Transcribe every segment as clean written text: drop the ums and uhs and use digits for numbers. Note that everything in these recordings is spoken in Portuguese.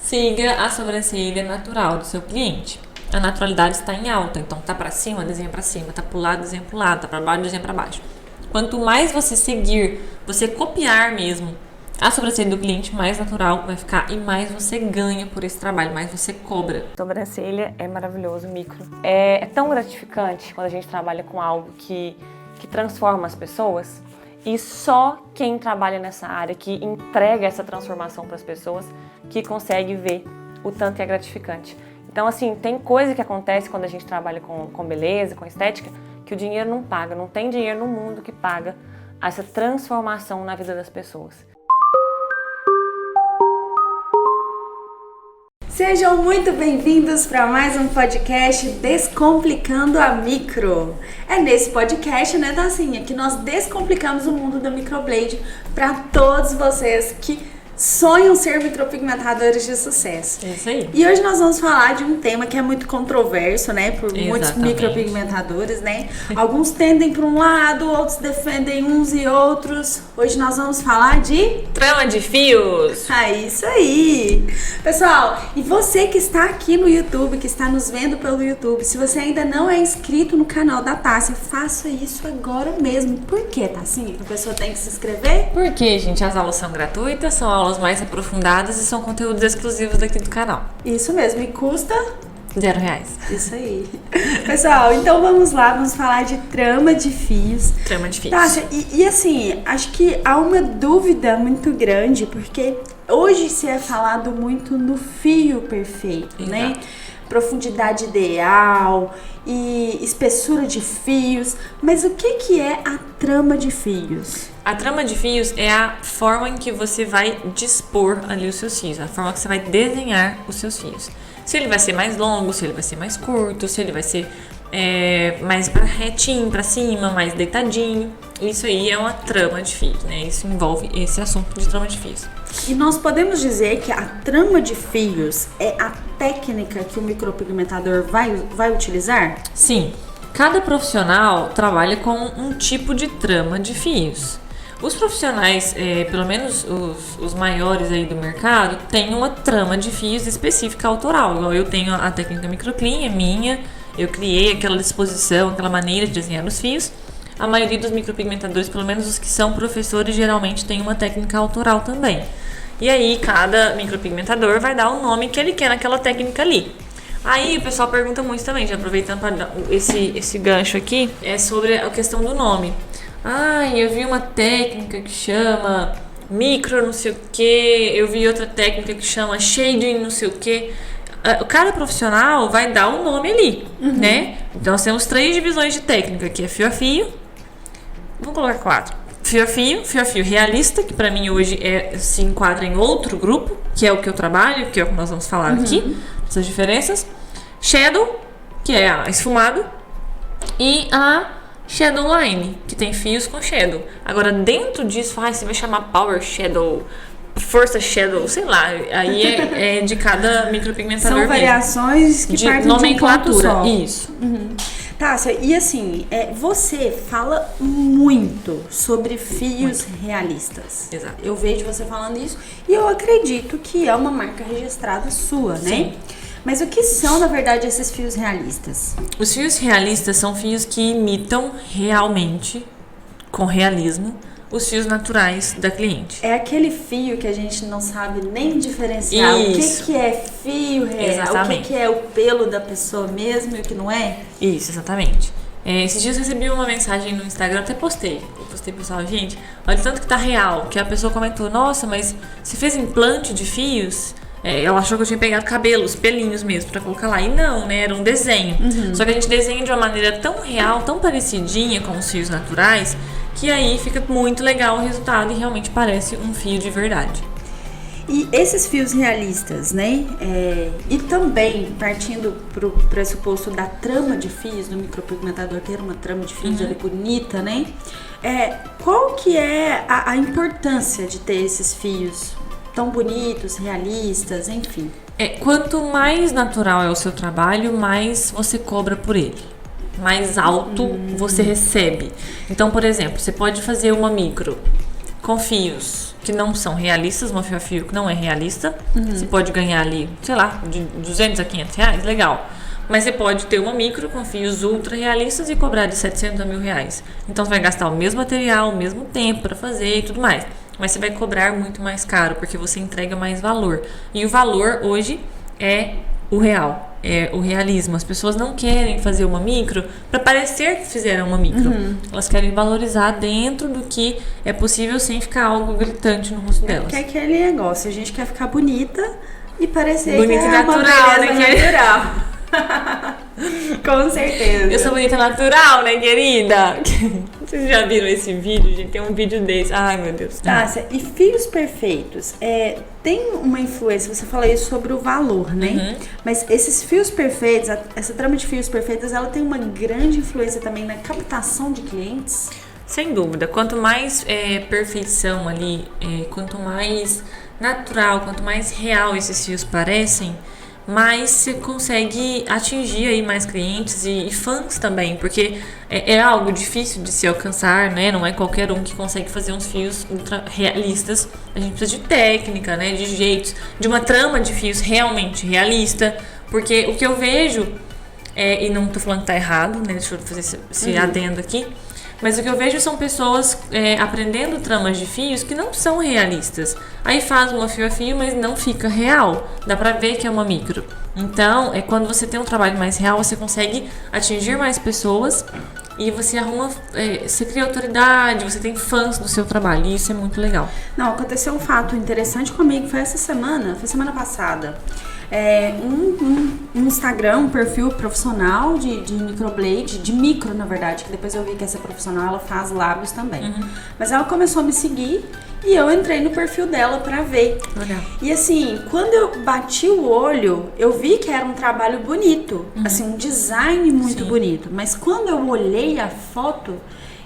Siga a sobrancelha natural do seu cliente. A naturalidade está em alta, então tá pra cima, desenha pra cima, tá pro lado, desenha pro lado, tá pra baixo, desenha pra baixo. Quanto mais você seguir, você copiar mesmo a sobrancelha do cliente, mais natural vai ficar e mais você ganha por esse trabalho, mais você cobra. Sobrancelha é maravilhoso, micro. É tão gratificante quando a gente trabalha com algo que transforma as pessoas, e só quem trabalha nessa área, que entrega essa transformação para as pessoas, que consegue ver o tanto que é gratificante. Então, assim, tem coisa que acontece quando a gente trabalha com beleza, com estética, que o dinheiro não paga. Não tem dinheiro no mundo que paga essa transformação na vida das pessoas. Sejam muito bem-vindos para mais um podcast Descomplicando a Micro. É nesse podcast, né, Tacinha, que nós descomplicamos o mundo da microblade para todos vocês que sonham ser micropigmentadores de sucesso. É isso aí. E hoje nós vamos falar de um tema que é muito controverso, né, por muitos micropigmentadores, né? Alguns tendem para um lado, outros defendem uns e outros. Hoje nós vamos falar de trama de fios. Isso aí. Pessoal, e você que está aqui no YouTube, que está nos vendo pelo YouTube, se você ainda não é inscrito no canal da Tássia, faça isso agora mesmo. Por que, Tassinha? A pessoa tem que se inscrever? Porque, gente, as aulas são gratuitas, são aulas mais aprofundadas e são conteúdos exclusivos daqui do canal. Isso mesmo, e custa R$0. Isso aí. Pessoal, então vamos lá, vamos falar de trama de fios. Trama de fios. Tássia, e assim, acho que há uma dúvida muito grande, porque hoje se é falado muito no fio perfeito, Exato, né? Profundidade ideal e espessura de fios. Mas o que é a trama de fios? A trama de fios é a forma em que você vai dispor ali os seus fios, a forma que você vai desenhar os seus fios. Se ele vai ser mais longo, se ele vai ser mais curto, se ele vai ser mais retinho pra cima, mais deitadinho. Isso aí é uma trama de fios, né? Isso envolve esse assunto de trama de fios. E nós podemos dizer que a trama de fios é a técnica que o micropigmentador vai utilizar? Sim, cada profissional trabalha com um tipo de trama de fios. Os profissionais, pelo menos os maiores aí do mercado, têm uma trama de fios específica autoral. Igual eu tenho a técnica microclean, é minha, eu criei aquela disposição, aquela maneira de desenhar os fios. A maioria dos micropigmentadores, pelo menos os que são professores, geralmente tem uma técnica autoral também. E aí cada micropigmentador vai dar o nome que ele quer naquela técnica ali. Aí o pessoal pergunta muito também, já aproveitando para dar esse gancho aqui, é sobre a questão do nome. Eu vi uma técnica que chama micro não sei o que, eu vi outra técnica que chama shading não sei o que. Cada profissional vai dar um nome ali, né? Então nós temos 3 divisões de técnica, que é fio a fio, vamos colocar 4. Fio a fio realista, que pra mim hoje se enquadra em outro grupo, que é o que eu trabalho, que é o que nós vamos falar aqui, essas diferenças. Shadow, que é a esfumado, e a Shadow Line, que tem fios com shadow. Agora, dentro disso, você vai chamar Power Shadow, Força Shadow, sei lá. Aí é de cada micropigmentador. São variações que de partem nomenclatura. De um ponto só. Isso. Tássia, e assim, você fala muito sobre fios realistas. Exato. Eu vejo você falando isso e eu acredito que é uma marca registrada sua, né? Sim. Mas o que são, na verdade, esses fios realistas? Os fios realistas são fios que imitam realmente, com realismo, os fios naturais da cliente. É aquele fio que a gente não sabe nem diferenciar. Isso. O que é fio real, Exatamente. o que é o pelo da pessoa mesmo e o que não é. Isso, exatamente. Esses dias eu recebi uma mensagem no Instagram, até postei. Eu postei pro pessoal, gente, olha o tanto que tá real. Que a pessoa comentou, nossa, mas você fez implante de fios? Ela achou que eu tinha pegado cabelos, pelinhos mesmo, pra colocar lá. E não, né? Era um desenho. Só que a gente desenha de uma maneira tão real, tão parecidinha com os fios naturais, que aí fica muito legal o resultado e realmente parece um fio de verdade. E esses fios realistas, né? E também, partindo pro pressuposto da trama de fios, do micropigmentador ter uma trama de fios ali bonita, né? Qual que é a importância de ter esses fios tão bonitos, realistas, enfim? Quanto mais natural é o seu trabalho, mais você cobra por ele. Mais alto você recebe. Então, por exemplo, você pode fazer uma micro com fios que não são realistas, um fio a fio que não é realista, você pode ganhar ali, sei lá, de 200 a 500 reais, legal. Mas você pode ter uma micro com fios ultra realistas e cobrar de 700 a 1.000 reais. Então você vai gastar o mesmo material, o mesmo tempo para fazer e tudo mais. Mas você vai cobrar muito mais caro, porque você entrega mais valor. E o valor hoje é o real, é o realismo. As pessoas não querem fazer uma micro para parecer que fizeram uma micro. Elas querem valorizar dentro do que é possível sem ficar algo gritante no rosto delas. É aquele negócio, a gente quer ficar bonita e parecer Bonita que e é uma natural, beleza né, natural. Com certeza. Eu sou bonita natural, né, querida? Vocês já viram esse vídeo, gente? Tem um vídeo desse. Ai, meu Deus. Tássia, e fios perfeitos? Tem uma influência, você fala isso sobre o valor, né? Mas esses fios perfeitos, essa trama de fios perfeitos, ela tem uma grande influência também na captação de clientes? Sem dúvida. Quanto mais perfeição ali, quanto mais natural, quanto mais real esses fios parecem, mais você consegue atingir aí mais clientes e fãs também, porque é algo difícil de se alcançar, né? Não é qualquer um que consegue fazer uns fios ultra realistas. A gente precisa de técnica, né? De jeitos, de uma trama de fios realmente realista, porque o que eu vejo, e não tô falando que tá errado, né? Deixa eu fazer esse adendo aqui. Mas o que eu vejo são pessoas aprendendo tramas de fios que não são realistas. Aí faz uma fio a fio, mas não fica real. Dá pra ver que é uma micro. Então, quando você tem um trabalho mais real, você consegue atingir mais pessoas e você arruma, você cria autoridade, você tem fãs do seu trabalho. E isso é muito legal. Não, aconteceu um fato interessante comigo, foi semana passada. Um Instagram, um perfil profissional de microblade, de micro na verdade, que depois eu vi que essa profissional ela faz lábios também. Mas ela começou a me seguir e eu entrei no perfil dela pra ver. Legal. E assim, quando eu bati o olho, eu vi que era um trabalho bonito, assim, um design muito bonito. Mas quando eu olhei a foto,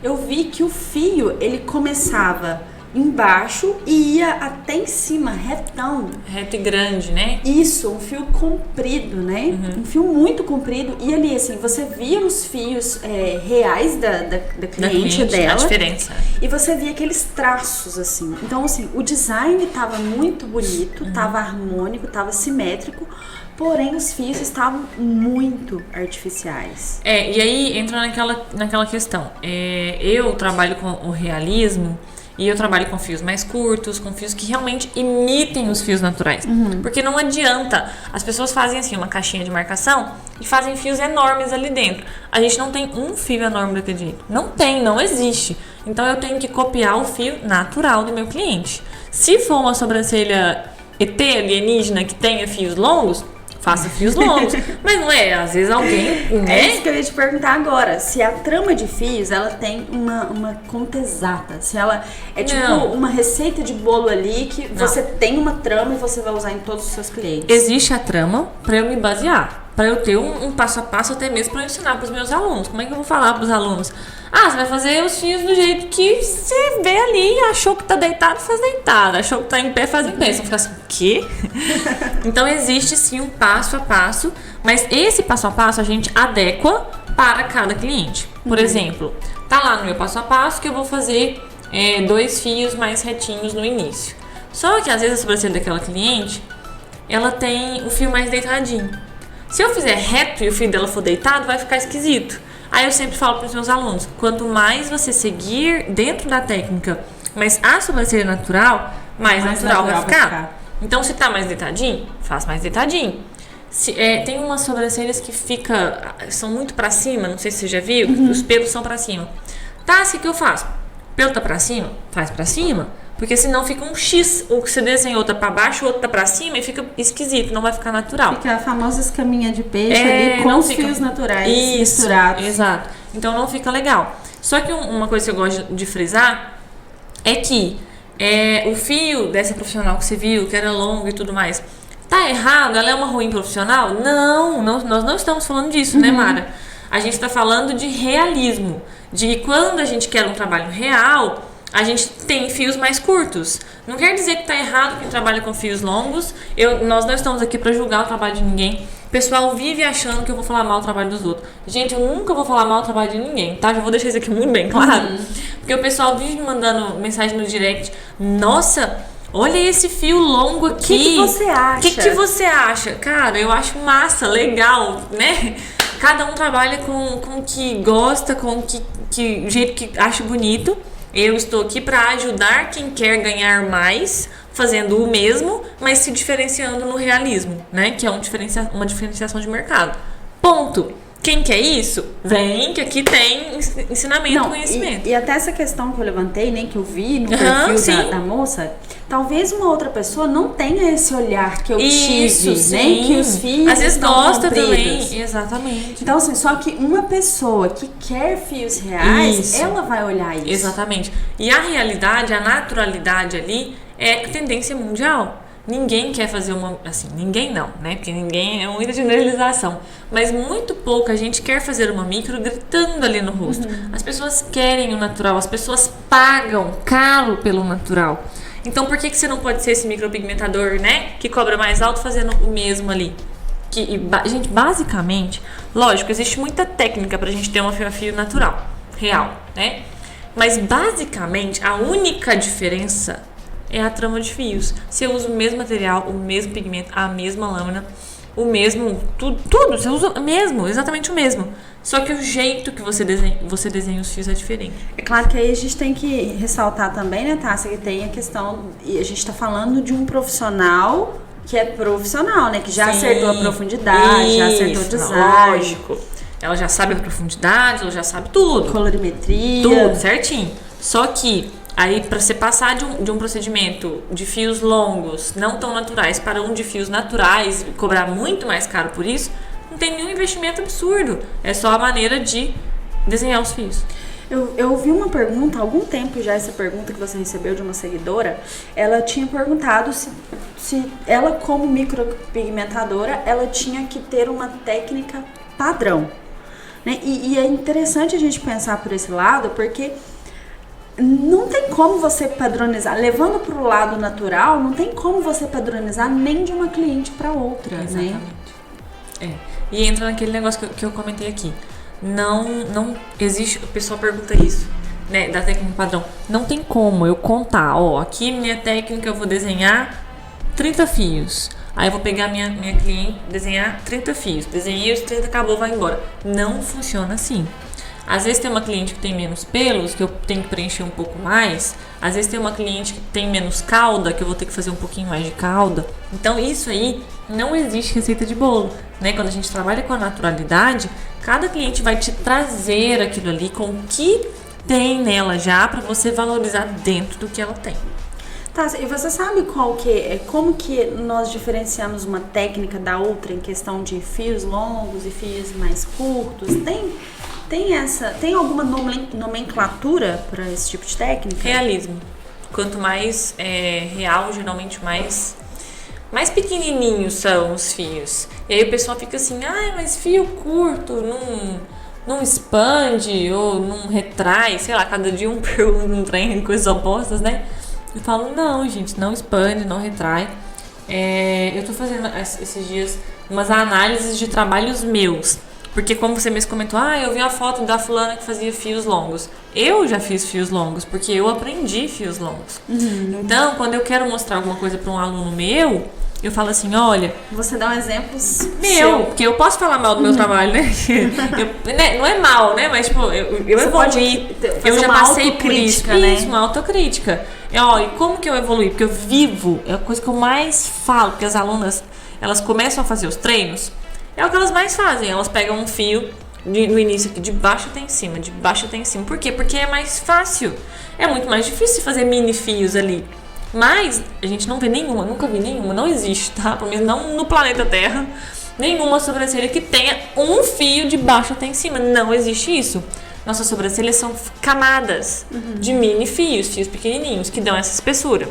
eu vi que o fio, ele começava embaixo e ia até em cima, retão. Reto e grande, né? Isso, um fio comprido, né? Um fio muito comprido. E ali, assim, você via os fios reais da cliente dela. A diferença. E você via aqueles traços, assim. Então, assim, o design tava muito bonito, tava harmônico, tava simétrico. Porém, os fios estavam muito artificiais. E aí entra naquela questão. Eu trabalho com o realismo. E eu trabalho com fios mais curtos, com fios que realmente imitem os fios naturais. Porque não adianta. As pessoas fazem assim, uma caixinha de marcação e fazem fios enormes ali dentro. A gente não tem um fio enorme daquele jeito. Não tem, não existe. Então eu tenho que copiar o fio natural do meu cliente. Se for uma sobrancelha ET alienígena que tenha fios longos, faça fios longos. Mas não é, às vezes alguém, né? É isso que eu ia te perguntar agora. Se a trama de fios, ela tem uma conta exata. Se ela é tipo uma receita de bolo ali que você tem uma trama e você vai usar em todos os seus clientes. Existe a trama pra eu me basear. Pra eu ter um passo a passo até mesmo pra eu ensinar pros meus alunos. Como é que eu vou falar pros alunos? Você vai fazer os fios do jeito que você vê ali, achou que tá deitado, faz deitado. Achou que tá em pé, faz em pé. Você vai ficar assim, o quê? Então existe sim um passo a passo, mas esse passo a passo a gente adequa para cada cliente. Por exemplo, tá lá no meu passo a passo que eu vou fazer 2 fios mais retinhos no início. Só que às vezes a sobrancelha daquela cliente, ela tem o fio mais deitadinho. Se eu fizer reto e o fio dela for deitado, vai ficar esquisito. Aí eu sempre falo para os meus alunos, quanto mais você seguir dentro da técnica, mas a sobrancelha natural, mais natural vai ficar. Então se tá mais deitadinho, faz mais deitadinho. Tem umas sobrancelhas que são muito para cima, não sei se você já viu, os pelos são para cima. Assim que eu faço? O pelo tá para cima? Faz para cima. Porque senão fica um X, o que você desenhou tá pra baixo, o outro tá pra cima e fica esquisito, não vai ficar natural. Fica a famosa escaminha de peixe ali com os fios naturais misturados. Exato. Então não fica legal. Só que uma coisa que eu gosto de frisar é que o fio dessa profissional que você viu, que era longo e tudo mais, tá errado? Ela é uma ruim profissional? Não, nós não estamos falando disso, né, Mara? A gente tá falando de realismo. De que quando a gente quer um trabalho real, a gente tem fios mais curtos. Não quer dizer que tá errado quem trabalha com fios longos. Nós não estamos aqui para julgar o trabalho de ninguém. O pessoal vive achando que eu vou falar mal do trabalho dos outros. Gente, eu nunca vou falar mal do trabalho de ninguém, tá? Já vou deixar isso aqui muito bem claro. Porque Porque o pessoal vive me mandando mensagem no direct. Nossa, olha esse fio longo aqui. O que você acha? O que você acha? Cara, eu acho massa, legal, né? Cada um trabalha com o que gosta, com o jeito que acha bonito. Eu estou aqui para ajudar quem quer ganhar mais, fazendo o mesmo, mas se diferenciando no realismo, né? Que é uma diferenciação de mercado. Ponto. Quem quer isso? Vem, que aqui tem ensinamento e conhecimento. E até essa questão que eu levantei, né, que eu vi no perfil da moça, talvez uma outra pessoa não tenha esse olhar que eu tive, né, que os fios às vezes estão gosta compridos. também, exatamente. Então, assim, só que uma pessoa que quer fios reais, ela vai olhar isso. Exatamente. E a realidade, a naturalidade ali é tendência mundial. Ninguém quer fazer ninguém não, né? Porque ninguém é muita generalização. Mas muito pouca gente quer fazer uma micro gritando ali no rosto. As pessoas querem o natural, as pessoas pagam caro pelo natural. Então por que você não pode ser esse micropigmentador, né? Que cobra mais alto fazendo o mesmo ali? Gente, basicamente, lógico, existe muita técnica pra gente ter uma fio a fio natural, real, né? Mas basicamente, a única diferença é a trama de fios. Você usa o mesmo material, o mesmo pigmento, a mesma lâmina, o mesmo, tudo, você usa o mesmo, exatamente o mesmo. Só que o jeito que você desenha os fios é diferente. É claro que aí a gente tem que ressaltar também, né, Tássia, que tem a questão, e a gente tá falando de um profissional que é profissional, né, que já acertou a profundidade, já acertou o design. Lógico. Ela já sabe a profundidade, ela já sabe tudo. Colorimetria. Tudo, certinho. Só que aí, para você passar de um procedimento de fios longos, não tão naturais, para um de fios naturais e cobrar muito mais caro por isso, não tem nenhum investimento absurdo. É só a maneira de desenhar os fios. Eu ouvi uma pergunta, há algum tempo já, essa pergunta que você recebeu de uma seguidora, ela tinha perguntado se ela, como micropigmentadora, ela tinha que ter uma técnica padrão. Né? E é interessante a gente pensar por esse lado, porque não tem como você padronizar, levando para o lado natural, não tem como você padronizar nem de uma cliente para outra, exatamente, né? E entra naquele negócio que eu comentei aqui. Não existe, o pessoal pergunta isso, né, da técnica padrão. Não tem como eu contar, aqui minha técnica eu vou desenhar 30 fios. Aí eu vou pegar minha cliente, desenhar 30 fios. Desenhei os 30, acabou, vai embora. Não funciona assim. Às vezes tem uma cliente que tem menos pelos, que eu tenho que preencher um pouco mais. Às vezes tem uma cliente que tem menos cauda, que eu vou ter que fazer um pouquinho mais de cauda. Então isso aí não existe receita de bolo, né? Quando a gente trabalha com a naturalidade, cada cliente vai te trazer aquilo ali com o que tem nela já, para você valorizar dentro do que ela tem. Tá, e você sabe como que nós diferenciamos uma técnica da outra em questão de fios longos e fios mais curtos? Tem alguma nomenclatura para esse tipo de técnica? Realismo. Quanto mais real, geralmente mais pequenininhos são os fios. E aí o pessoal fica assim, mas fio curto não expande ou não retrai, sei lá, cada dia um pergunta, um trem, coisas opostas, né? Eu falo, não, gente, não expande, não retrai. Eu tô fazendo esses dias umas análises de trabalhos meus. Porque como você mesmo comentou, eu vi a foto da fulana que fazia fios longos. Eu já fiz fios longos, porque eu aprendi fios longos. Então, quando eu quero mostrar alguma coisa para um aluno meu, eu falo assim, olha... Você dá um exemplo porque eu posso falar mal do meu trabalho, né? Não é mal, né? Mas, tipo, eu evoluí. Eu já passei por isso. Né? Isso, uma autocrítica. E como que eu evoluí? Porque eu vivo, é a coisa que eu mais falo, porque as alunas, elas começam a fazer os treinos, é o que elas mais fazem. Elas pegam um fio no início aqui, de baixo até em cima, de baixo até em cima. Por quê? Porque é mais fácil. É muito mais difícil fazer mini fios ali. Mas a gente não vê nenhuma, nunca vi nenhuma, não existe, tá? Pelo menos não no planeta Terra, nenhuma sobrancelha que tenha um fio de baixo até em cima. Não existe isso. Nossas sobrancelhas são camadas de mini fios pequenininhos, que dão essa espessura.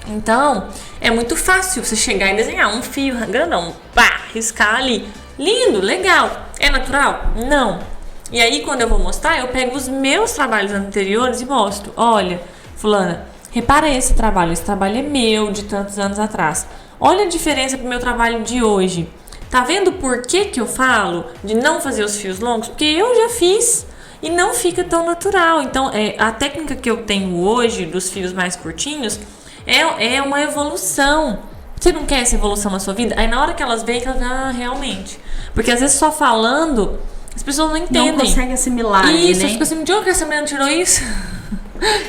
Então, é muito fácil você chegar e desenhar um fio grandão, riscar ali. Lindo, legal. É natural? Não. E aí, quando eu vou mostrar, eu pego os meus trabalhos anteriores e mostro. Olha, fulana, repara esse trabalho é meu, de tantos anos atrás. Olha a diferença pro meu trabalho de hoje. Tá vendo por que eu falo de não fazer os fios longos? Porque eu já fiz. e não fica tão natural. Então, a técnica que eu tenho hoje dos fios mais curtinhos é uma evolução. Você não quer essa evolução na sua vida? Aí na hora que elas veem, elas realmente. Porque às vezes só falando, as pessoas não entendem. Não conseguem assimilar, isso, né? Fico assim, de onde que essa menina tirou isso?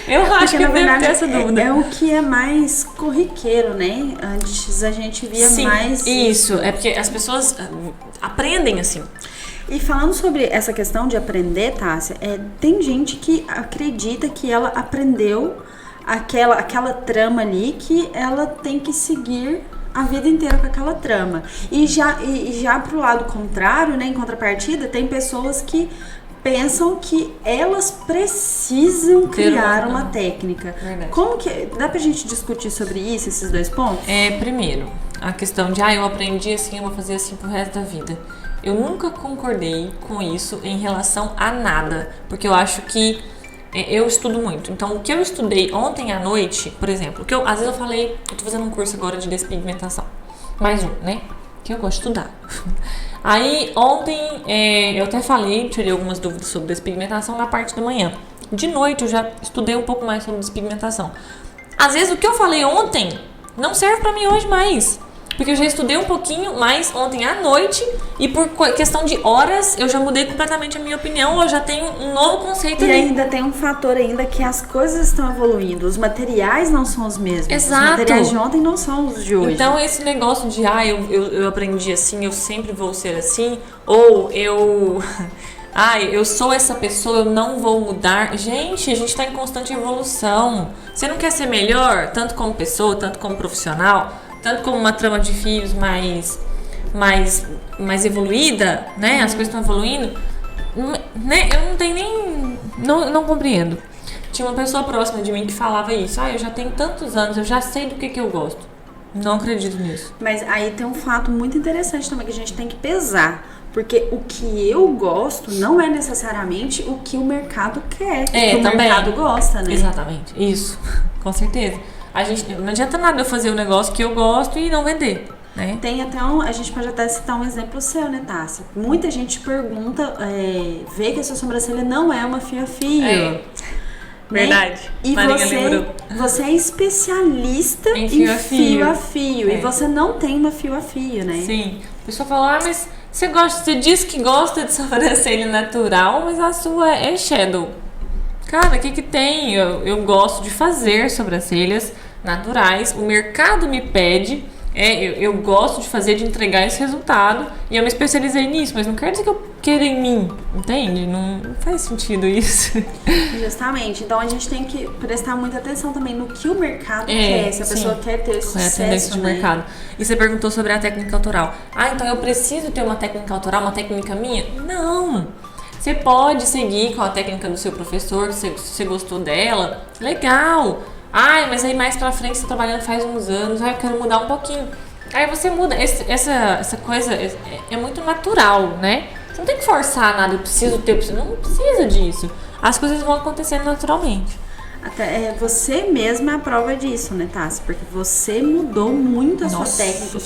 Eu acho que deve ter essa dúvida. É o que é mais corriqueiro, né? Antes a gente via mais... Isso, é porque as pessoas aprendem assim. E falando sobre essa questão de aprender, Tássia, tem gente que acredita que ela aprendeu aquela trama ali, que ela tem que seguir a vida inteira com aquela trama. E já pro lado contrário, né, em contrapartida, tem pessoas que pensam que elas precisam criar uma técnica. Verdade. Como que... Dá pra gente discutir sobre isso, esses dois pontos? Primeiro, a questão de, eu aprendi assim, eu vou fazer assim pro resto da vida. Eu nunca concordei com isso em relação a nada, porque eu acho que eu estudo muito. Então, o que eu estudei ontem à noite, por exemplo, às vezes eu falei, eu tô fazendo um curso agora de despigmentação. Mais um, né? Que eu gosto de estudar. Aí, ontem, eu até falei, tirei algumas dúvidas sobre despigmentação na parte da manhã. De noite, eu já estudei um pouco mais sobre despigmentação. Às vezes, o que eu falei ontem não serve pra mim hoje mais. Porque eu já estudei um pouquinho mais ontem à noite e por questão de horas eu já mudei completamente a minha opinião, eu já tenho um novo conceito ali. E ainda tem um fator ainda que as coisas estão evoluindo, os materiais não são os mesmos. Exato. Os materiais de ontem não são os de hoje. Então esse negócio de, eu aprendi assim, eu sempre vou ser assim, ou eu sou essa pessoa, eu não vou mudar. Gente, a gente tá em constante evolução. Você não quer ser melhor, tanto como pessoa, tanto como profissional, tanto como uma trama de fios mais evoluída, né? As coisas estão evoluindo, né? Eu não tenho nem... Não compreendo. Tinha uma pessoa próxima de mim que falava isso. Eu já tenho tantos anos, eu já sei do que eu gosto. Não acredito nisso. Mas aí tem um fato muito interessante também que a gente tem que pesar. Porque o que eu gosto não é necessariamente o que o mercado quer. O que o mercado gosta, né? Exatamente, isso. Com certeza. Não adianta nada eu fazer um negócio que eu gosto e não vender, né? Tem até a gente pode até citar um exemplo seu, né, Tássia? Muita gente pergunta, vê que a sua sobrancelha não é uma fio a fio. Né? Verdade. E você é especialista em fio a fio. E você não tem uma fio a fio, né? Sim. A pessoa fala, mas você diz que gosta de sobrancelha natural, mas a sua é shadow. Cara, o que tem? Eu gosto de fazer sobrancelhas naturais. O mercado me pede. Eu gosto de fazer, de entregar esse resultado. E eu me especializei nisso. Mas não quer dizer que eu queira em mim. Entende? Não faz sentido isso. Justamente. Então a gente tem que prestar muita atenção também no que o mercado quer. Se a pessoa quer ter sucesso, a tendência de mercado. E você perguntou sobre a técnica autoral. Então eu preciso ter uma técnica autoral, uma técnica minha? Não! Você pode seguir com a técnica do seu professor, se você gostou dela, legal. Mas aí mais pra frente você tá trabalhando faz uns anos, eu quero mudar um pouquinho. Aí você muda, essa coisa é muito natural, né? Você não tem que forçar nada, eu preciso ter, não precisa disso. As coisas vão acontecendo naturalmente. Até você mesma é a prova disso, né, Tássia? Porque você mudou muito a sua técnica.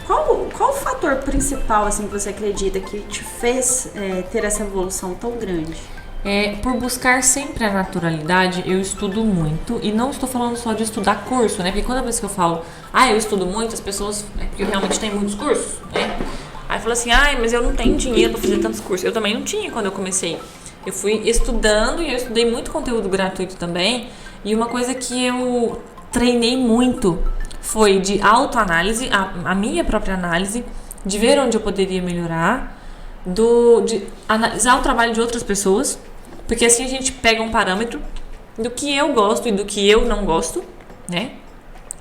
Qual o fator principal, assim, que você acredita que te fez ter essa evolução tão grande? Por buscar sempre a naturalidade, eu estudo muito. E não estou falando só de estudar curso, né? Porque toda vez que eu falo, eu estudo muito, as pessoas... Porque eu realmente tenho muitos cursos, né? Aí fala assim, mas eu não tenho dinheiro para fazer tantos cursos. Eu também não tinha quando eu comecei. Eu fui estudando e eu estudei muito conteúdo gratuito também. E uma coisa que eu treinei muito foi de autoanálise, a minha própria análise, de ver onde eu poderia melhorar, de analisar o trabalho de outras pessoas, porque assim a gente pega um parâmetro do que eu gosto e do que eu não gosto, né?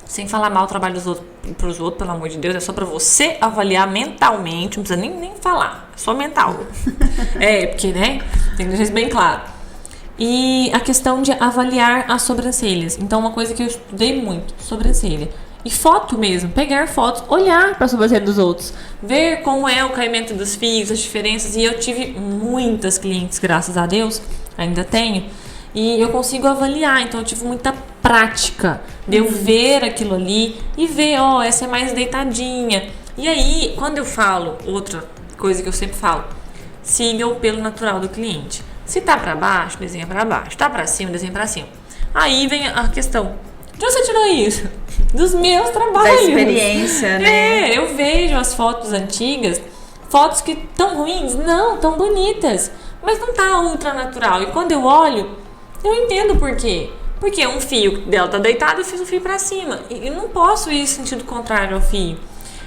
Sem falar mal o trabalho dos outros pros outros, pelo amor de Deus, é só pra você avaliar mentalmente, não precisa nem falar, é só mental. Porque, né, tem que deixar isso bem claro. E a questão de avaliar as sobrancelhas. Então, uma coisa que eu estudei muito, sobrancelha. E foto mesmo, pegar fotos, olhar para a sobrancelha dos outros, ver como é o caimento dos fios, as diferenças. E eu tive muitas clientes, graças a Deus, ainda tenho, e eu consigo avaliar. Então eu tive muita prática de eu ver aquilo ali e ver, essa é mais deitadinha. E aí, quando eu falo, outra coisa que eu sempre falo, siga o pelo natural do cliente. Se tá pra baixo, desenha pra baixo. Tá pra cima, desenha pra cima. Aí vem a questão, de onde você tirou isso? Dos meus trabalhos. Da experiência, né? Eu vejo as fotos antigas, fotos que tão ruins, não, tão bonitas, mas não tá ultra natural. E quando eu olho, eu entendo por quê. Porque um fio dela tá deitado, eu fiz um fio pra cima. E eu não posso ir em sentido contrário ao fio.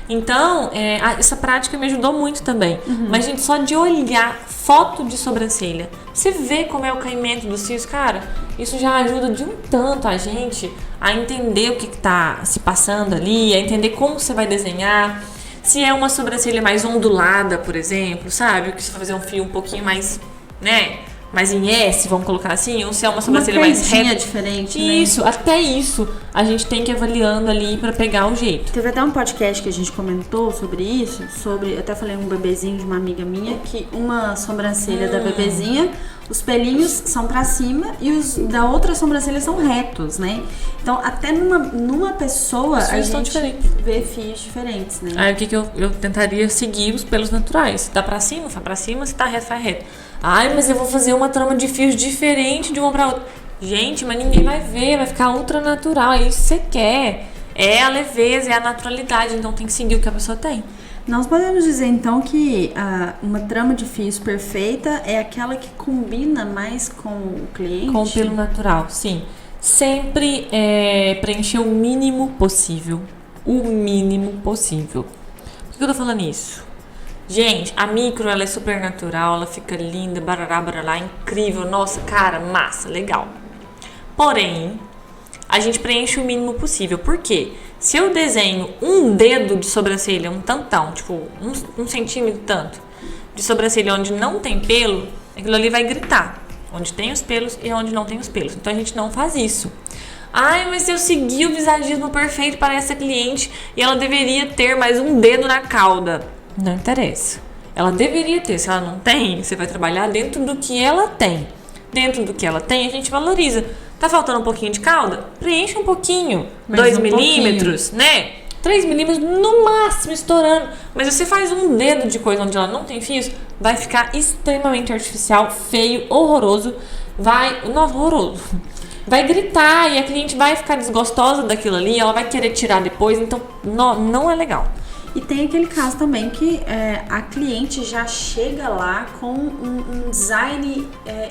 Então, essa prática me ajudou muito também. Mas, gente, só de olhar foto de sobrancelha, você vê como é o caimento dos fios, cara, isso já ajuda de um tanto a gente a entender o que tá se passando ali, a entender como você vai desenhar. Se é uma sobrancelha mais ondulada, por exemplo, sabe? Que você vai fazer um fio um pouquinho mais, né? Mais em S, vamos colocar assim, ou se é uma sobrancelha mais reta. Diferente, isso, né? até isso a gente tem que ir avaliando ali pra pegar o jeito. Teve até um podcast que a gente comentou sobre isso, eu até falei um bebezinho de uma amiga minha, que uma sobrancelha da bebezinha, os pelinhos são pra cima e os da outra sobrancelha são retos, né? Então, até numa pessoa, a gente vê fios diferentes, né? Aí o que eu tentaria seguir os pelos naturais. Se tá pra cima, faz pra cima, se tá reto, faz reto. Ai, mas eu vou fazer uma trama de fios diferente de uma pra outra. Gente, mas ninguém vai ver, vai ficar ultra natural. É isso que você quer. É a leveza, é a naturalidade. Então tem que seguir o que a pessoa tem. Nós podemos dizer então que uma trama de fios perfeita é aquela que combina mais com o cliente? Com o pelo natural, sim. Sempre preencher o mínimo possível. O mínimo possível. Por que eu tô falando isso? Gente, a micro, ela é super natural, ela fica linda, barará, barará, incrível, nossa, cara, massa, legal. Porém, a gente preenche o mínimo possível. Por quê? Se eu desenho um dedo de sobrancelha, um tantão, tipo, um centímetro tanto, de sobrancelha onde não tem pelo, aquilo ali vai gritar. Onde tem os pelos e onde não tem os pelos. Então, a gente não faz isso. Ai, mas eu segui o visagismo perfeito para essa cliente e ela deveria ter mais um dedo na cauda. Não interessa. Ela deveria ter. Se ela não tem, você vai trabalhar dentro do que ela tem. Dentro do que ela tem, a gente valoriza. Tá faltando um pouquinho de cauda? Preenche um pouquinho. 2 milímetros, né? 3 milímetros no máximo, estourando. Mas você faz um dedo de coisa onde ela não tem fios, vai ficar extremamente artificial, feio, horroroso. Horroroso. Vai gritar e a cliente vai ficar desgostosa daquilo ali, ela vai querer tirar depois, então não é legal. E tem aquele caso também que a cliente já chega lá com um design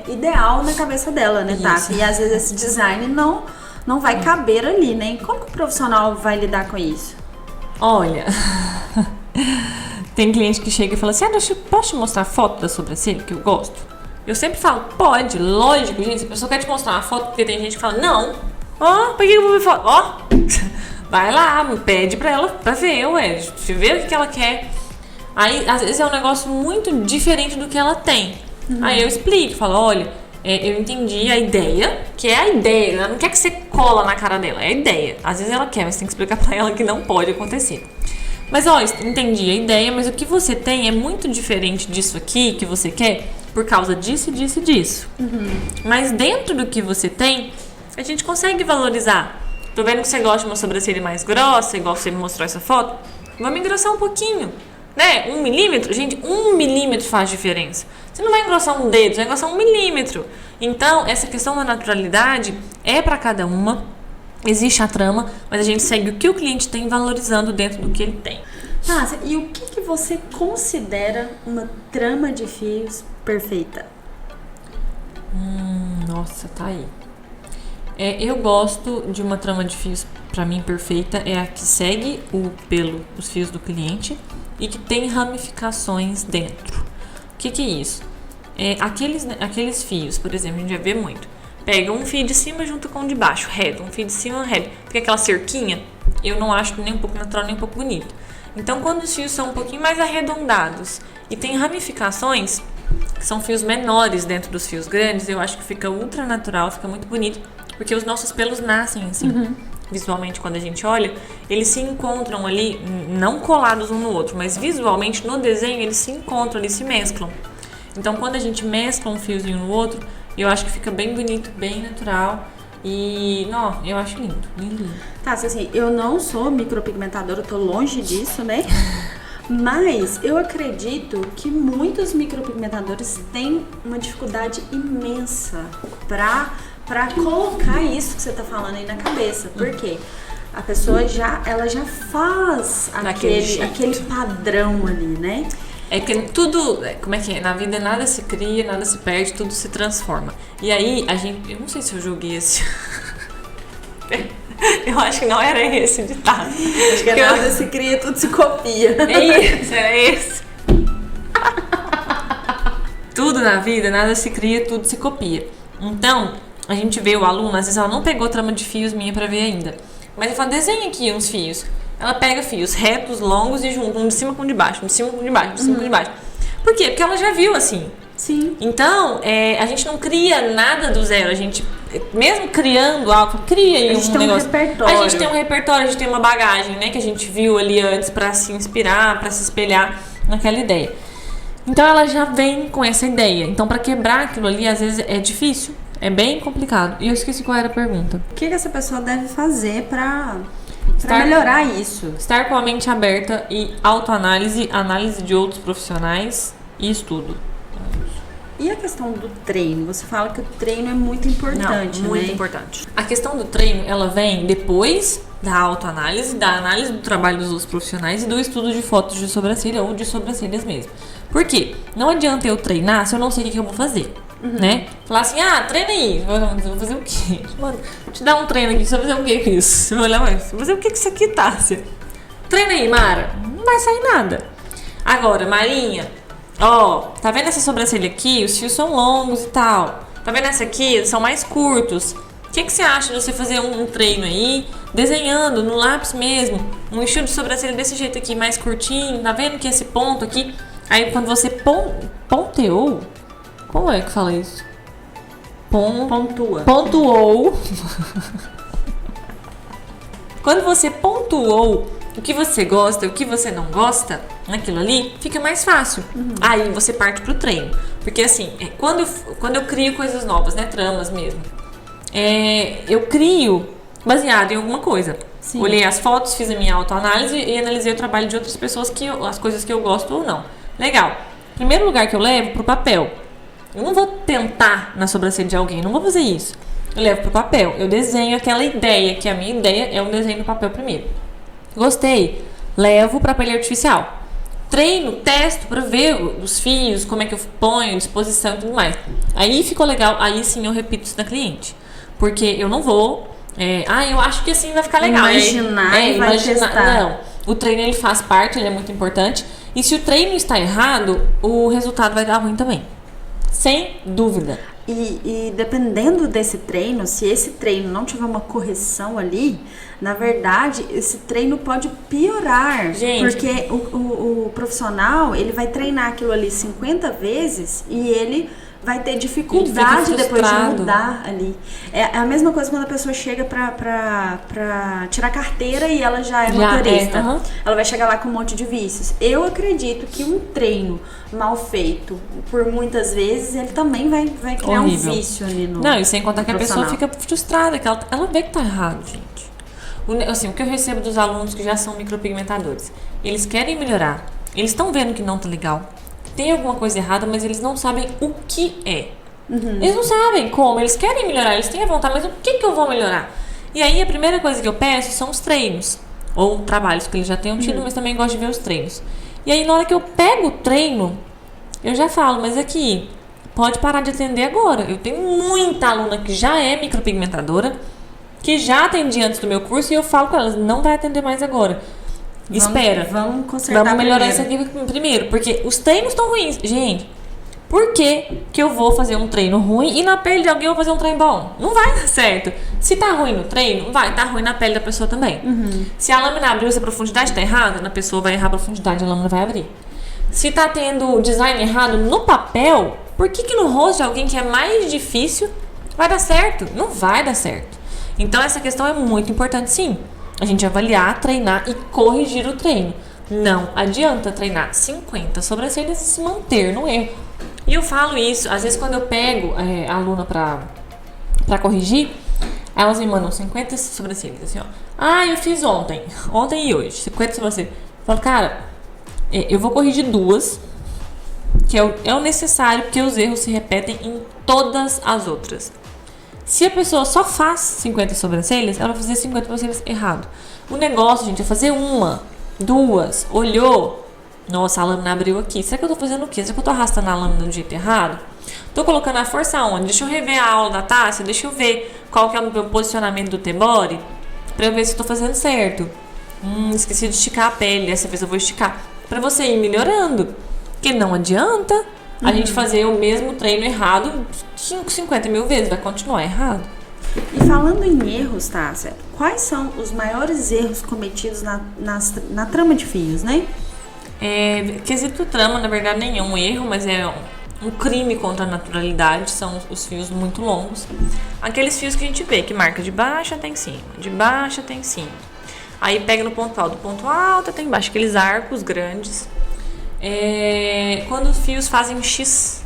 ideal na cabeça dela, né, tá? E às vezes esse design não vai caber ali, né? Como que o profissional vai lidar com isso? Olha, tem cliente que chega e fala assim, posso te mostrar a foto da sobrancelha que eu gosto? Eu sempre falo, pode, lógico, gente, se a pessoa quer te mostrar uma foto, porque tem gente que fala, não, pra que eu vou ver foto? Vai lá, pede pra ela pra ver, deixa eu ver o que ela quer. Aí, às vezes é um negócio muito diferente do que ela tem. Aí eu explico, falo, olha, eu entendi a ideia, que é a ideia, ela não quer que você cola na cara dela, é a ideia. Às vezes ela quer, mas tem que explicar pra ela que não pode acontecer. Mas, entendi a ideia, mas o que você tem é muito diferente disso aqui que você quer, por causa disso, disso e disso. Mas dentro do que você tem, a gente consegue valorizar. Tô vendo que você gosta de uma sobrancelha mais grossa, igual você me mostrou essa foto. Vamos engrossar um pouquinho, né? 1 milímetro, gente, 1 milímetro faz diferença. Você não vai engrossar um dedo, você vai engrossar 1 milímetro. Então, essa questão da naturalidade é para cada uma. Existe a trama, mas a gente segue o que o cliente tem valorizando dentro do que ele tem. E o que você considera uma trama de fios perfeita? Nossa, tá aí. Eu gosto de uma trama de fios, pra mim, perfeita, é a que segue os fios do cliente e que tem ramificações dentro. O que é isso? Aqueles fios, por exemplo, a gente já vê muito. Pega um fio de cima junto com o de baixo, reto, um fio de cima reto. Fica aquela cerquinha, eu não acho nem um pouco natural, nem um pouco bonito. Então, quando os fios são um pouquinho mais arredondados e tem ramificações, que são fios menores dentro dos fios grandes, eu acho que fica ultra natural, fica muito bonito. Porque os nossos pelos nascem assim, visualmente, quando a gente olha, eles se encontram ali, não colados um no outro, mas visualmente no desenho eles se encontram, eles se mesclam. Então, quando a gente mescla um fiozinho no outro, eu acho que fica bem bonito, bem natural e, eu acho lindo, lindo, lindo. Assim, eu não sou micropigmentadora, eu tô longe disso, né? Mas eu acredito que muitos micropigmentadores têm uma dificuldade imensa pra colocar isso que você tá falando aí na cabeça. Por quê? A pessoa ela já faz aquele padrão ali, né? É que tudo, como é que é? Na vida nada se cria, nada se perde, tudo se transforma. E aí, eu não sei se eu joguei esse... Eu acho que não era esse o ditado. Acho que nada se cria, tudo se copia. É isso, era esse. Tudo na vida, nada se cria, tudo se copia. Então, a gente vê o aluno, às vezes ela não pegou trama de fios minha pra ver ainda. Mas eu falo, desenha aqui uns fios. Ela pega fios retos, longos e junta, um de cima com um de baixo, um de cima com um de baixo, um de cima com um de baixo. Por quê? Porque ela já viu assim. Sim. Então, a gente não cria nada do zero. A gente, mesmo criando algo, cria aí um negócio. Repertório. A gente tem um repertório, a gente tem uma bagagem, né? Que a gente viu ali antes pra se inspirar, pra se espelhar naquela ideia. Então, ela já vem com essa ideia. Então, pra quebrar aquilo ali, às vezes é difícil. É bem complicado. E eu esqueci qual era a pergunta. O que essa pessoa deve fazer pra melhorar isso? Estar com a mente aberta e autoanálise, análise de outros profissionais e estudo. E a questão do treino? Você fala que o treino é muito importante, Não, muito importante. A questão do treino, ela vem depois da autoanálise, da análise do trabalho dos outros profissionais e do estudo de fotos de sobrancelha ou de sobrancelhas mesmo. Por quê? Não adianta eu treinar se eu não sei o que eu vou fazer. Né? Falar assim, treina aí. Eu vou fazer o quê? Mano, vou te dar um treino aqui, você vai fazer o quê com isso? Você vai olhar, mas você vai fazer o que isso aqui, Tássia? Treina aí, Mara. Não vai sair nada. Agora, Marinha, tá vendo essa sobrancelha aqui? Os fios são longos e tal. Tá vendo essa aqui? Eles são mais curtos. O que você acha de você fazer um treino aí, desenhando no lápis mesmo, um estilo de sobrancelha desse jeito aqui, mais curtinho? Tá vendo que esse ponto aqui? Aí, quando você ponteou... Como é que fala isso? Pontuou. Quando você pontuou o que você gosta e o que você não gosta naquilo ali, fica mais fácil. Aí você parte pro treino. Porque assim, quando eu crio coisas novas, né? Tramas mesmo. Eu crio baseado em alguma coisa. Sim. Olhei as fotos, fiz a minha autoanálise e analisei o trabalho de outras pessoas, as coisas que eu gosto ou não. Legal. Primeiro lugar que eu levo pro papel. Eu não vou tentar na sobrancelha de alguém, não vou fazer isso. Eu levo pro papel, eu desenho aquela ideia, que a minha ideia é um desenho no papel primeiro. Gostei, levo pra pele artificial. Treino, testo pra ver os fios, como é que eu ponho, disposição e tudo mais. Aí ficou legal, aí sim eu repito isso na cliente. Porque eu não vou, eu acho que assim vai ficar legal. Imaginar, testar. Não, o treino ele faz parte, ele é muito importante. E se o treino está errado, o resultado vai dar ruim também. Sem dúvida. E dependendo desse treino, se esse treino não tiver uma correção ali, na verdade, esse treino pode piorar. Gente. Porque o profissional, ele vai treinar aquilo ali 50 vezes e ele vai ter dificuldade depois de mudar ali. É a mesma coisa quando a pessoa chega pra tirar carteira e ela já é motorista. Ela vai chegar lá com um monte de vícios. Eu acredito que um treino mal feito por muitas vezes, ele também vai criar um vício ali no Não, e sem contar que a pessoa fica frustrada, que ela vê que tá errado, gente. Assim, o que eu recebo dos alunos que já são micropigmentadores, eles querem melhorar, eles estão vendo que não tá legal. Tem alguma coisa errada, mas eles não sabem o que é. Eles não sabem como, eles querem melhorar, eles têm a vontade, mas o que eu vou melhorar? E aí a primeira coisa que eu peço são os treinos, ou trabalhos que eles já tenham tido, mas também gosto de ver os treinos. E aí na hora que eu pego o treino, eu já falo, mas aqui, pode parar de atender agora. Eu tenho muita aluna que já é micropigmentadora, que já atendi antes do meu curso, e eu falo com elas, não vai atender mais agora. Espera, vamos consertar vamos melhorar isso aqui primeiro, porque os treinos estão ruins. Gente, por que eu vou fazer um treino ruim e na pele de alguém eu vou fazer um treino bom? Não vai dar certo. Se tá ruim no treino, vai tá ruim na pele da pessoa também. Se a lâmina abriu, se a profundidade tá errada, a pessoa vai errar a profundidade, a lâmina vai abrir. Se tá tendo design errado no papel, por que no rosto de alguém que é mais difícil vai dar certo? Não vai dar certo. Então essa questão é muito importante, sim. A gente avaliar, treinar e corrigir o treino. Não adianta treinar 50 sobrancelhas e se manter no erro. E eu falo isso, às vezes quando eu pego a aluna pra corrigir, elas me mandam 50 sobrancelhas, assim, ó. Eu fiz ontem e hoje, 50 sobrancelhas. Eu falo, cara, Eu vou corrigir 2, que é o necessário, porque os erros se repetem em todas as outras. Se a pessoa só faz 50 sobrancelhas, ela vai fazer 50 sobrancelhas errado. O negócio, gente, é fazer 1, 2, olhou. Nossa, a lâmina abriu aqui. Será que eu tô fazendo o quê? Será que eu tô arrastando a lâmina do jeito errado? Tô colocando a força onde? Deixa eu rever a aula da Tássia, deixa eu ver qual que é o meu posicionamento do T-body, pra eu ver se eu tô fazendo certo. Esqueci de esticar a pele, dessa vez eu vou esticar. Pra você ir melhorando. Porque não adianta a gente fazer o mesmo treino errado 50 mil vezes, vai continuar errado. E falando em erros, Tássia, quais são os maiores erros cometidos na trama de fios, né? Quesito trama, na verdade, nenhum erro, mas é um crime contra a naturalidade, são os fios muito longos. Aqueles fios que a gente vê, que marca de baixo até em cima, de baixo até em cima. Aí pega no ponto alto, do ponto alto até embaixo, aqueles arcos grandes. Quando os fios fazem X,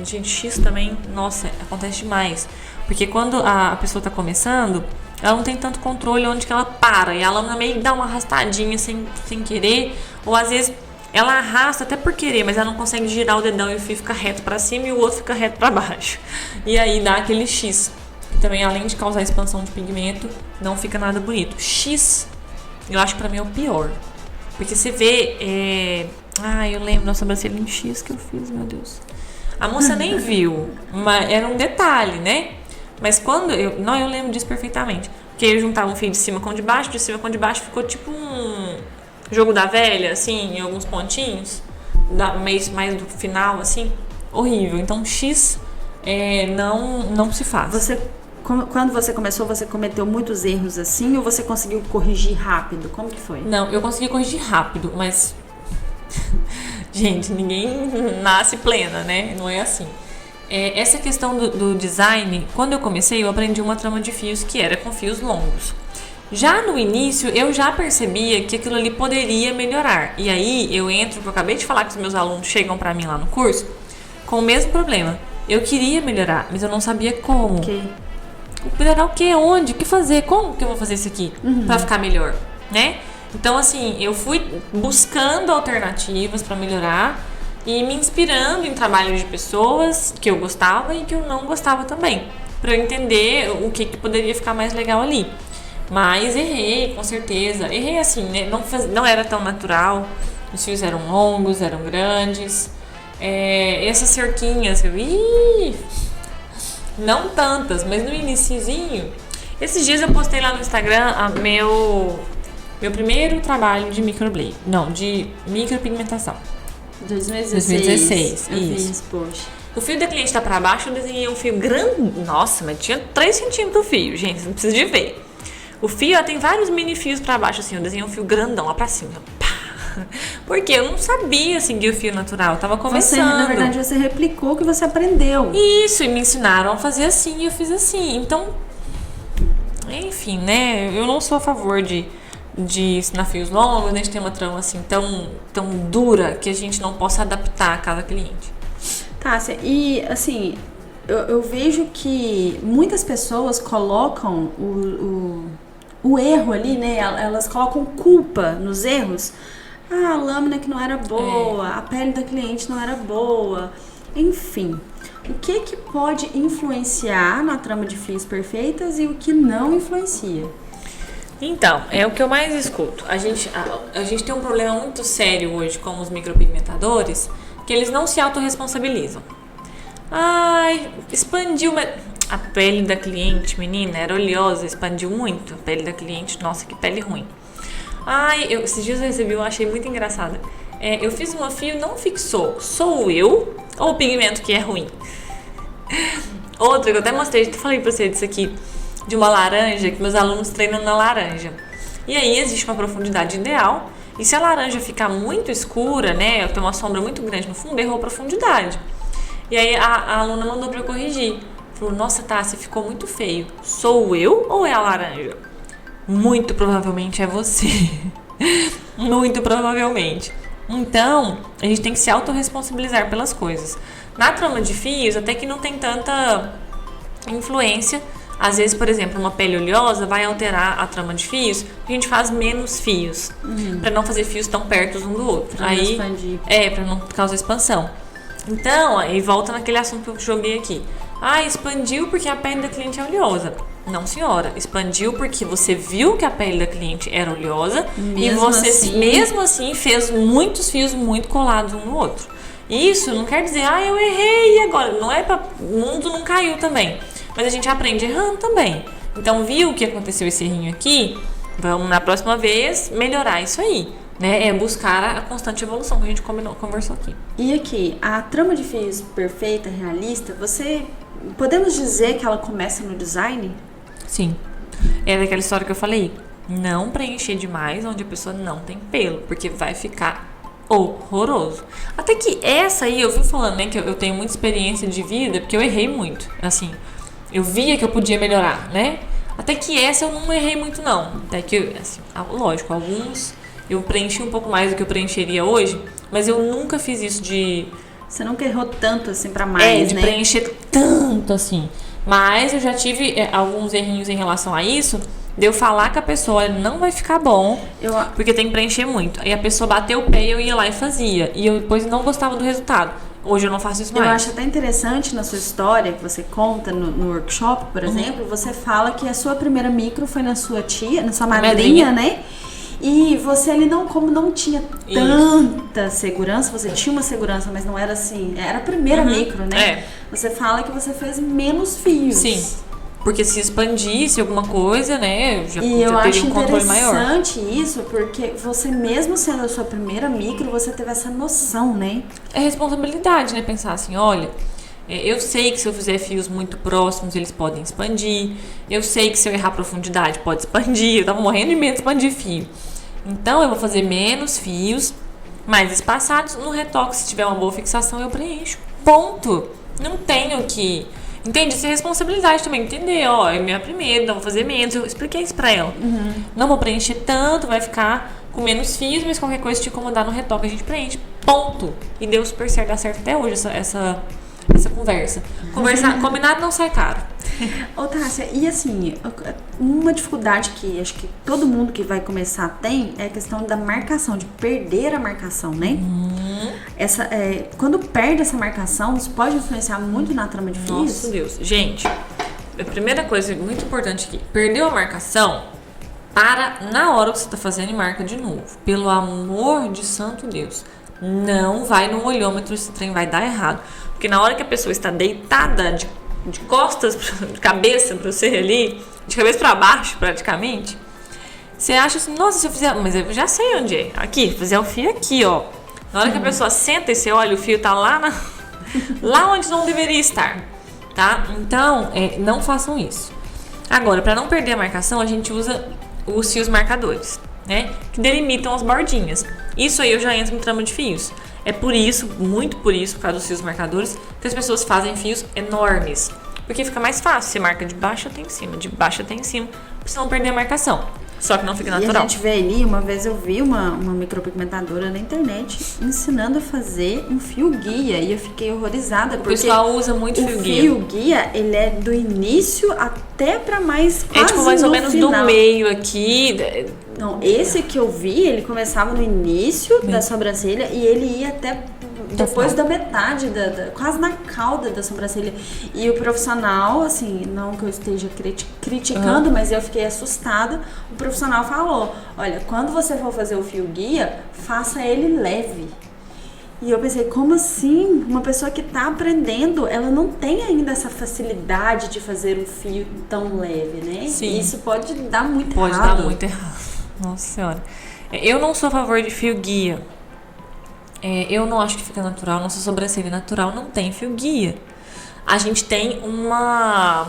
gente, X também, nossa, acontece demais. Porque quando a pessoa tá começando, ela não tem tanto controle onde que ela para. E a lâmina meio que dá uma arrastadinha sem querer. Ou às vezes ela arrasta até por querer, mas ela não consegue girar o dedão e o fio fica reto pra cima e o outro fica reto pra baixo. E aí dá aquele X. Que também, além de causar expansão de pigmento, não fica nada bonito. X, eu acho que pra mim é o pior. Porque você vê... eu lembro da sobrancelha em X que eu fiz, meu Deus. A moça nem viu, mas era um detalhe, né? Mas quando eu lembro disso perfeitamente. Porque eu juntava um fio de cima com de cima com de baixo, ficou tipo um jogo da velha, assim, em alguns pontinhos, mais do final, assim, horrível. Então X não se faz. Quando você começou, você cometeu muitos erros assim ou você conseguiu corrigir rápido? Como que foi? Não, eu consegui corrigir rápido, mas gente, ninguém nasce plena, né? Não é assim. Essa questão do design, quando eu comecei, eu aprendi uma trama de fios que era com fios longos. Já no início, eu já percebia que aquilo ali poderia melhorar. E aí, eu entro, que eu acabei de falar que os meus alunos chegam pra mim lá no curso, com o mesmo problema. Eu queria melhorar, mas eu não sabia como. Okay. Melhorar o quê? Onde? O que fazer? Como que eu vou fazer isso aqui pra ficar melhor, né? Então, assim, eu fui buscando alternativas pra melhorar e me inspirando em trabalhos de pessoas que eu gostava e que eu não gostava também, pra eu entender o que poderia ficar mais legal ali. Mas errei, com certeza. Errei assim, né? Não era tão natural. Os fios eram longos, eram grandes. Essas cerquinhas, não tantas, mas no iniciozinho. Esses dias eu postei lá no Instagram meu primeiro trabalho de microblade. Não, de micropigmentação. 2016, eu isso. Fiz, poxa. O fio da cliente tá pra baixo, eu desenhei um fio grande. Nossa, mas tinha 3 centímetros o fio, gente, não precisa de ver. O fio, tem vários mini fios pra baixo, assim, eu desenhei um fio grandão lá pra cima. Pá! Porque eu não sabia seguir o fio natural, eu tava começando. Na verdade, você replicou o que você aprendeu. Isso, e me ensinaram a fazer assim, e eu fiz assim. Então, enfim, né, eu não sou a favor de ensinar fios longos, nem de ter uma trama assim tão dura que a gente não possa adaptar a cada cliente. Tássia, e assim, eu vejo que muitas pessoas colocam o erro ali, né? Elas colocam culpa nos erros. A lâmina que não era boa, a pele da cliente não era boa, enfim. O que pode influenciar na trama de fios perfeitas e o que não influencia? Então, é o que eu mais escuto. A gente tem um problema muito sério hoje com os micropigmentadores, que eles não se autorresponsabilizam. Ai, expandiu, mas a pele da cliente, menina, era oleosa, expandiu muito a pele da cliente. Nossa, que pele ruim. Ai, esses dias eu recebi, eu achei muito engraçada. Eu fiz uma fio, não fixou. Sou eu ou o pigmento que é ruim? Outra que eu até mostrei, eu falei pra você disso aqui, de uma laranja, que meus alunos treinam na laranja. E aí existe uma profundidade ideal. E se a laranja ficar muito escura, né, tem uma sombra muito grande no fundo, errou a profundidade. E aí a aluna mandou pra eu corrigir. Falou, nossa, Tássia, ficou muito feio. Sou eu ou é a laranja? Muito provavelmente é você. Muito provavelmente. Então, a gente tem que se autorresponsabilizar pelas coisas. Na trama de fios, até que não tem tanta influência Às vezes, por exemplo, uma pele oleosa vai alterar a trama de fios, a gente faz menos fios, pra não fazer fios tão perto um do outro. Pra não expandir. Pra não causar expansão. Então, aí volta naquele assunto que eu joguei aqui. Expandiu porque a pele da cliente é oleosa. Não, senhora. Expandiu porque você viu que a pele da cliente era oleosa e você, mesmo assim, fez muitos fios muito colados um no outro. Isso não quer dizer, eu errei e agora. Não é pra... O mundo não caiu também. Mas a gente aprende errando também. Então, viu que aconteceu esse errinho aqui? Vamos, na próxima vez, melhorar isso aí. Né? É buscar a constante evolução que a gente conversou aqui. E aqui, a trama de fios perfeita, realista, podemos dizer que ela começa no design? Sim. É daquela história que eu falei. Não preencher demais onde a pessoa não tem pelo, porque vai ficar horroroso. Até que essa aí, eu vi falando, né, que eu tenho muita experiência de vida, porque eu errei muito. Assim, eu via que eu podia melhorar, né? Até que essa eu não errei muito, não. Até que, assim, lógico, alguns eu preenchi um pouco mais do que eu preencheria hoje, mas eu nunca fiz isso de... Você nunca errou tanto assim pra mais, de né? preencher tanto assim. Mas eu já tive alguns errinhos em relação a isso, de eu falar que a pessoa não vai ficar bom, porque tem que preencher muito. Aí a pessoa bateu o pé e eu ia lá e fazia. E eu depois não gostava do resultado. Hoje eu não faço isso mais. Eu acho até interessante na sua história, que você conta no workshop, por exemplo, você fala que a sua primeira micro foi na sua tia, na sua madrinha, né? E você ali não tinha tanta segurança, você tinha uma segurança, mas não era assim, era a primeira micro, né? Você fala que você fez menos fios. Sim, porque se expandisse alguma coisa, né, já eu teria acho um controle maior. interessante isso, porque você mesmo sendo a sua primeira micro, você teve essa noção, né? É responsabilidade, né, pensar assim, olha... Eu sei que se eu fizer fios muito próximos, eles podem expandir. Eu sei que se eu errar profundidade, pode expandir. Eu tava morrendo de medo de expandir fio. Então, eu vou fazer menos fios, mais espaçados. No retoque, se tiver uma boa fixação, eu preencho. Ponto. Não tenho que... Entende? Isso é responsabilidade também. Entender, é minha primeira, então vou fazer menos. Eu expliquei isso pra ela. Não vou preencher tanto, vai ficar com menos fios, mas qualquer coisa te incomodar no retoque, a gente preenche. Ponto. E deu super certo, dá certo até hoje essa conversa. Combinado não sai caro. Ô, Tássia, e assim, uma dificuldade que acho que todo mundo que vai começar tem é a questão da marcação, de perder a marcação, né? Quando perde essa marcação, isso pode influenciar muito na trama de fios? Nossa Deus. Gente, a primeira coisa muito importante aqui, perdeu a marcação, na hora que você tá fazendo e marca de novo. Pelo amor de santo Deus. Não vai no olhômetro, esse trem vai dar errado. Porque na hora que a pessoa está deitada de costas, de cabeça pra você ali, de cabeça pra baixo praticamente, você acha assim, nossa, se eu fizer... Mas eu já sei onde é. Aqui, fizer o fio aqui, ó. Na hora que a pessoa senta e você olha, o fio tá lá onde não deveria estar, tá? Então, não façam isso. Agora, pra não perder a marcação, a gente usa os fios marcadores, né? Que delimitam as bordinhas. Isso aí eu já entro no trama de fios. É por isso, muito por isso, por causa dos fios marcadores, que as pessoas fazem fios enormes. Porque fica mais fácil, você marca de baixo até em cima, de baixo até em cima, pra você não perder a marcação. Só que não fica natural. E a gente vê ali, uma vez eu vi uma micropigmentadora na internet ensinando a fazer um fio guia e eu fiquei horrorizada. O pessoal usa muito fio guia. O fio guia, ele é do início até pra mais quase tipo mais ou menos final. Do meio aqui. Não, esse que eu vi, ele começava no início da sobrancelha e ele ia até depois da metade, quase na cauda da sobrancelha. E o profissional, assim, não que eu esteja criticando, mas eu fiquei assustada. O profissional falou, olha, quando você for fazer o fio guia, faça ele leve. E eu pensei, como assim? Uma pessoa que tá aprendendo, ela não tem ainda essa facilidade de fazer um fio tão leve, né? Sim. E isso pode dar muito errado. Pode dar muito errado. Nossa Senhora. Eu não sou a favor de fio guia. Eu não acho que fica natural. Nossa sobrancelha natural não tem fio guia. A gente tem uma...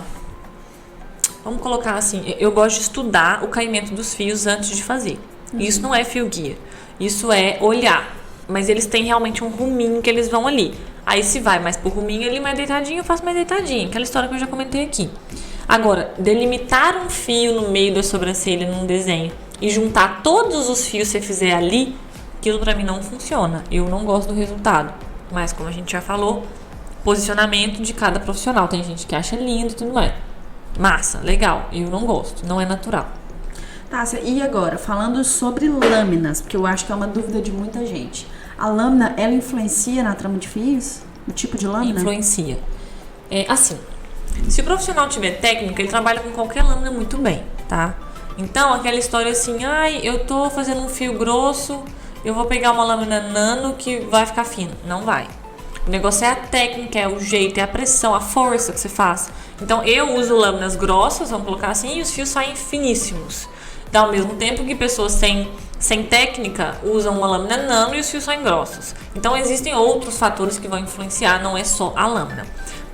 Vamos colocar assim, eu gosto de estudar o caimento dos fios antes de fazer. Isso não é fio guia. Isso é olhar. Mas eles têm realmente um ruminho que eles vão ali. Aí se vai mais pro ruminho ali, mais deitadinho, eu faço mais deitadinho. Aquela história que eu já comentei aqui. Agora, delimitar um fio no meio da sobrancelha num desenho e juntar todos os fios que você fizer ali, aquilo pra mim não funciona. Eu não gosto do resultado. Mas como a gente já falou, posicionamento de cada profissional. Tem gente que acha lindo e tudo mais. Massa, legal. Eu não gosto, não é natural. Tássia, e agora, falando sobre lâminas, porque eu acho que é uma dúvida de muita gente. A lâmina, ela influencia na trama de fios? O tipo de lâmina? Influencia. Assim, se o profissional tiver técnica, ele trabalha com qualquer lâmina muito bem, tá? Então, aquela história assim, eu tô fazendo um fio grosso, eu vou pegar uma lâmina nano que vai ficar fino. Não vai. O negócio é a técnica, é o jeito, é a pressão, a força que você faz. Então, eu uso lâminas grossas, vamos colocar assim, e os fios saem finíssimos. Ao mesmo tempo que pessoas sem técnica usam uma lâmina nano e os fios saem grossos. Então, existem outros fatores que vão influenciar, não é só a lâmina.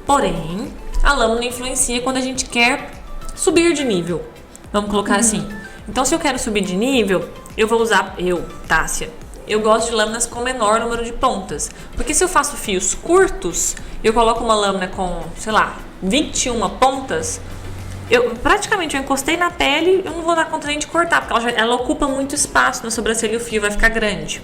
Porém, a lâmina influencia quando a gente quer subir de nível. Vamos colocar assim. Então, se eu quero subir de nível, eu vou usar, Tássia, eu gosto de lâminas com menor número de pontas. Porque se eu faço fios curtos, eu coloco uma lâmina com, 21 pontas, eu encostei na pele, eu não vou dar conta nem de cortar, porque ela ocupa muito espaço na sobrancelha e o fio vai ficar grande.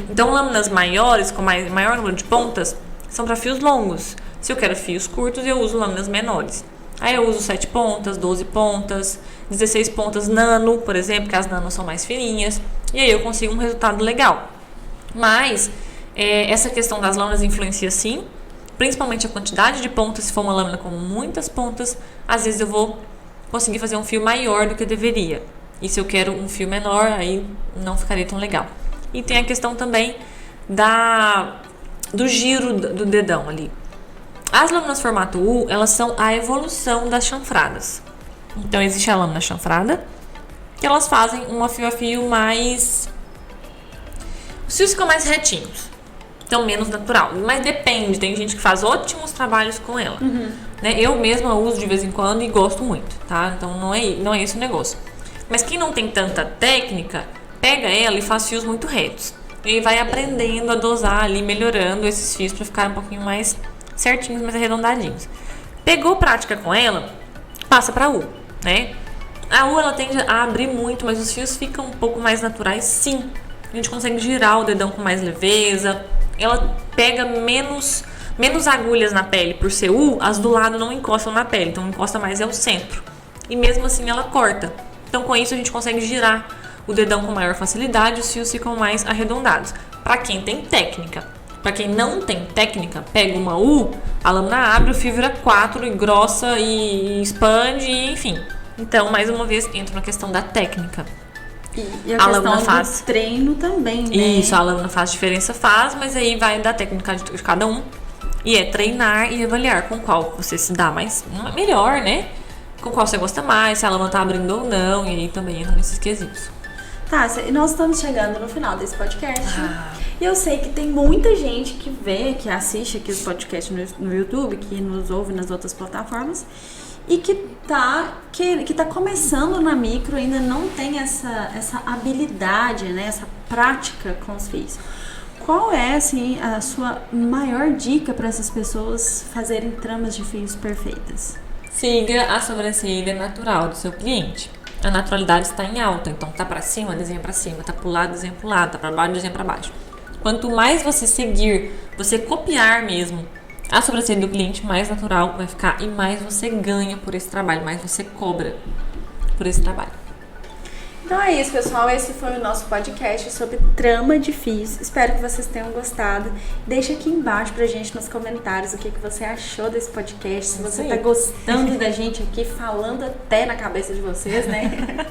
Então, lâminas maiores, com maior número de pontas, são para fios longos. Se eu quero fios curtos, eu uso lâminas menores. Aí eu uso 7 pontas, 12 pontas, 16 pontas nano, por exemplo, que as nanos são mais fininhas. E aí eu consigo um resultado legal. Mas, essa questão das lâminas influencia sim. Principalmente a quantidade de pontas, se for uma lâmina com muitas pontas, às vezes eu vou conseguir fazer um fio maior do que eu deveria. E se eu quero um fio menor, aí não ficaria tão legal. E tem a questão também do giro do dedão ali. As lâminas formato U, elas são a evolução das chanfradas. Então existe a lâmina chanfrada, que elas fazem um fio a fio mais... Os fios ficam mais retinhos. Então, menos natural. Mas depende, tem gente que faz ótimos trabalhos com ela. Né? Eu mesma uso de vez em quando e gosto muito, tá? Então, não é esse o negócio. Mas quem não tem tanta técnica, pega ela e faz fios muito retos. E vai aprendendo a dosar ali, melhorando esses fios para ficar um pouquinho mais certinhos, mais arredondadinhos. Pegou prática com ela, passa pra U, né? A U, ela tende a abrir muito, mas os fios ficam um pouco mais naturais, sim. A gente consegue girar o dedão com mais leveza. Ela pega menos agulhas na pele. Por ser U, as do lado não encostam na pele. Então, encosta mais é o centro. E mesmo assim, ela corta. Então, com isso, a gente consegue girar o dedão com maior facilidade. Os fios ficam mais arredondados. Para quem tem técnica. Para quem não tem técnica, pega uma U, a lâmina abre, o fio vira 4 e grossa e expande, e, enfim. Então, mais uma vez, entra na questão da técnica. E a questão do treino também, né? Isso, a lâmina faz diferença, mas aí vai da técnica de cada um. E é treinar e avaliar com qual você se dá mais melhor, né? Com qual você gosta mais, se a lâmina tá abrindo ou não, e aí também entra nesses quesitos. Tá, e nós estamos chegando no final desse podcast. E eu sei que tem muita gente que vê, que assiste aqui os podcasts no YouTube, que nos ouve nas outras plataformas, e que tá começando na micro, ainda não tem essa habilidade, né, essa prática com os fios. Qual é, assim, a sua maior dica para essas pessoas fazerem tramas de fios perfeitas? Siga a sobrancelha natural do seu cliente. A naturalidade está em alta, então tá para cima, desenha para cima, tá pro lado, desenha pro lado, tá para baixo, desenha para baixo. Quanto mais você seguir, você copiar mesmo a sobrancelha do cliente, mais natural vai ficar e mais você ganha por esse trabalho, mais você cobra por esse trabalho. Então é isso, pessoal. Esse foi o nosso podcast sobre trama de fios. Espero que vocês tenham gostado. Deixa aqui embaixo pra gente nos comentários o que você achou desse podcast. Se você tá gostando da gente aqui, falando até na cabeça de vocês, né?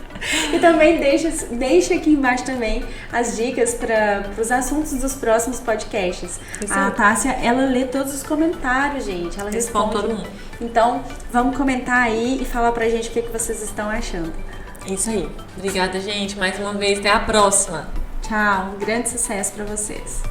E também deixa aqui embaixo também as dicas para os assuntos dos próximos podcasts. A Tássia, ela lê todos os comentários, gente. Ela responde todo mundo. Então, vamos comentar aí e falar pra gente o que vocês estão achando. Isso aí. Obrigada, gente. Mais uma vez. Até a próxima. Tchau. Um grande sucesso pra vocês.